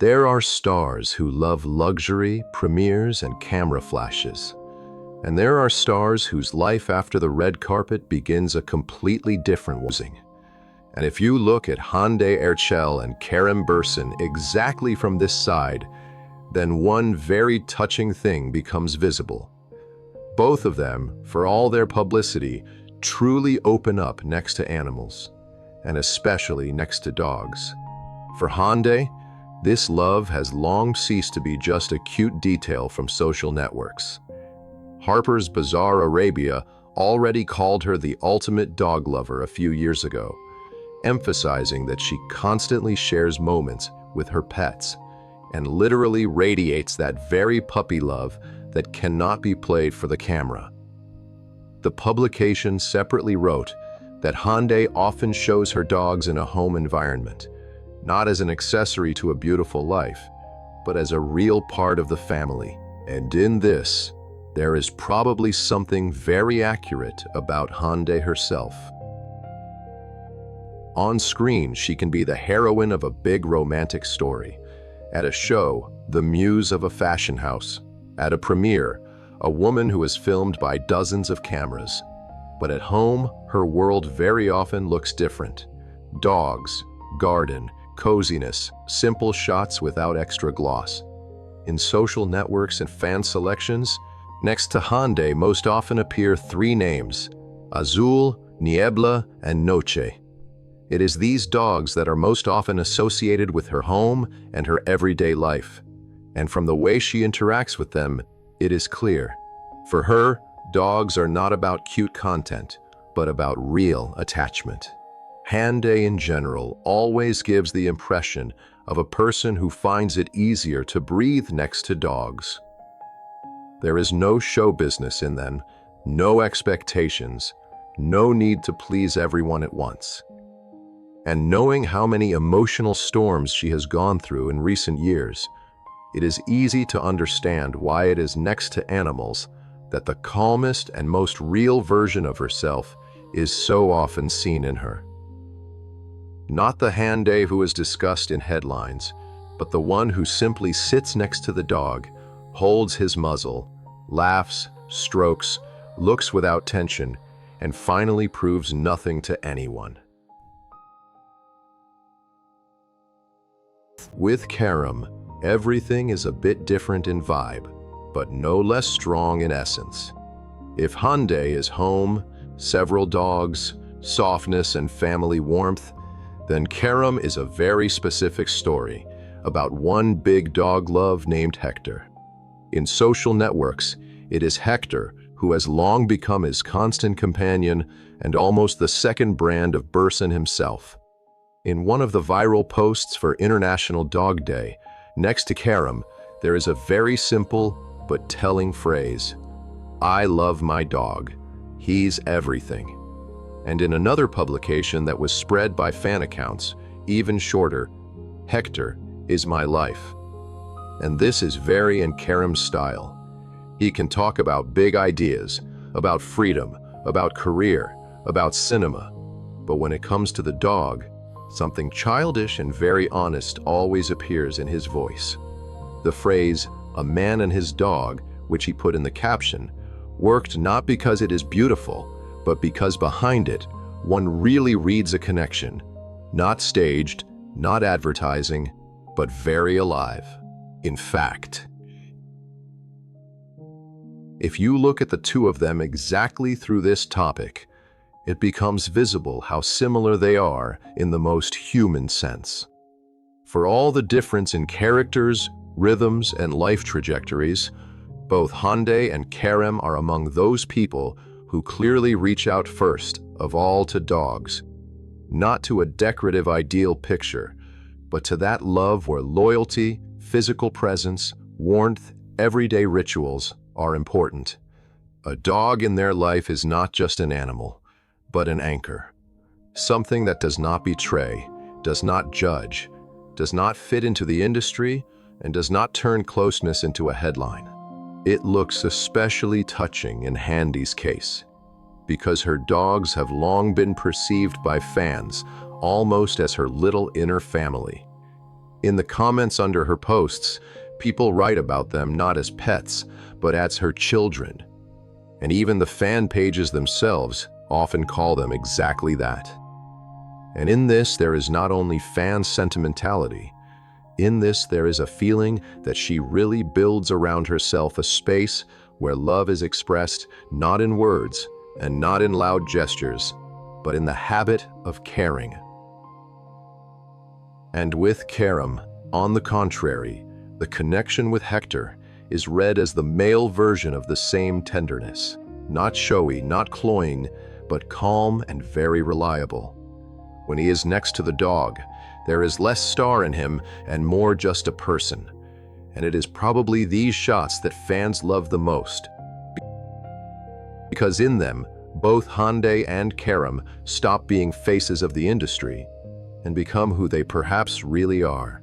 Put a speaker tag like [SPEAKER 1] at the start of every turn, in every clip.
[SPEAKER 1] There are stars who love luxury, premieres, and camera flashes. And there are stars whose life after the red carpet begins a completely different way. And if you look at Hande Erçel and Kerem Bürsin exactly from this side, then one very touching thing becomes visible. Both of them, for all their publicity, truly open up next to animals, and especially next to dogs. For Hande, this love has long ceased to be just a cute detail from social networks. Harper's Bazaar Arabia already called her the ultimate dog lover a few years ago, emphasizing that she constantly shares moments with her pets and literally radiates that very puppy love that cannot be played for the camera. The publication separately wrote that Hande often shows her dogs in a home environment, not as an accessory to a beautiful life, but as a real part of the family. And in this, there is probably something very accurate about Hande herself. On screen, she can be the heroine of a big romantic story. At a show, the muse of a fashion house. At a premiere, a woman who is filmed by dozens of cameras. But at home, her world very often looks different. Dogs, garden, coziness, simple shots without extra gloss. In social networks and fan selections, next to Hande most often appear three names: Azul, Niebla, and Noche. It is these dogs that are most often associated with her home and her everyday life. And from the way she interacts with them, it is clear. For her, dogs are not about cute content, but about real attachment. Hande in general always gives the impression of a person who finds it easier to breathe next to dogs. There is no show business in them, no expectations, no need to please everyone at once. And knowing how many emotional storms she has gone through in recent years, it is easy to understand why it is next to animals that the calmest and most real version of herself is so often seen in her. Not the Hande who is discussed in headlines, but the one who simply sits next to the dog, holds his muzzle, laughs, strokes, looks without tension, and finally proves nothing to anyone. With Kerem, everything is a bit different in vibe, but no less strong in essence. If Hande is home, several dogs, softness, and family warmth, then Kerem is a very specific story about one big dog love named Hector. In social networks, it is Hector who has long become his constant companion and almost the second brand of Bürsin himself. In one of the viral posts for International Dog Day, next to Kerem, there is a very simple but telling phrase: "I love my dog. He's everything." And in another publication that was spread by fan accounts, even shorter, "Hector is my life." And this is very in Kerem's style. He can talk about big ideas, about freedom, about career, about cinema. But when it comes to the dog, something childish and very honest always appears in his voice. The phrase, "a man and his dog," which he put in the caption, worked not because it is beautiful, but because behind it, one really reads a connection. Not staged, not advertising, but very alive. In fact, if you look at the two of them exactly through this topic, it becomes visible how similar they are in the most human sense. For all the difference in characters, rhythms, and life trajectories, both Hande and Kerem are among those people who clearly reach out first of all to dogs, not to a decorative ideal picture, but to that love where loyalty, physical presence, warmth, everyday rituals are important. A dog in their life is not just an animal, but an anchor. Something that does not betray, does not judge, does not fit into the industry, and does not turn closeness into a headline. It looks especially touching in Hande's case, because her dogs have long been perceived by fans almost as her little inner family. In the comments under her posts, people write about them not as pets, but as her children. And even the fan pages themselves often call them exactly that. And in this, there is not only fan sentimentality. In this, there is a feeling that she really builds around herself a space where love is expressed not in words and not in loud gestures, but in the habit of caring. And with Kerem, on the contrary, the connection with Hector is read as the male version of the same tenderness, not showy, not cloying, but calm and very reliable. When he is next to the dog, there is less star in him and more just a person. And it is probably these shots that fans love the most, because in them, both Hande and Kerem stop being faces of the industry and become who they perhaps really are.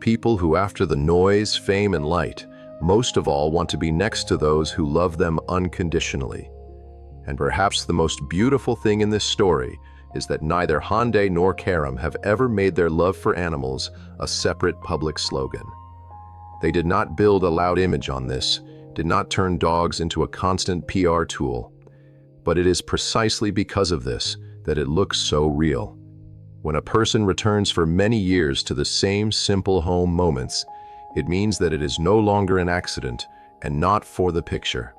[SPEAKER 1] People who, after the noise, fame, and light, most of all want to be next to those who love them unconditionally. And perhaps the most beautiful thing in this story is that neither Hande nor Kerem have ever made their love for animals a separate public slogan. They did not build a loud image on this, did not turn dogs into a constant PR tool. But it is precisely because of this that it looks so real. When a person returns for many years to the same simple home moments, it means that it is no longer an accident and not for the picture.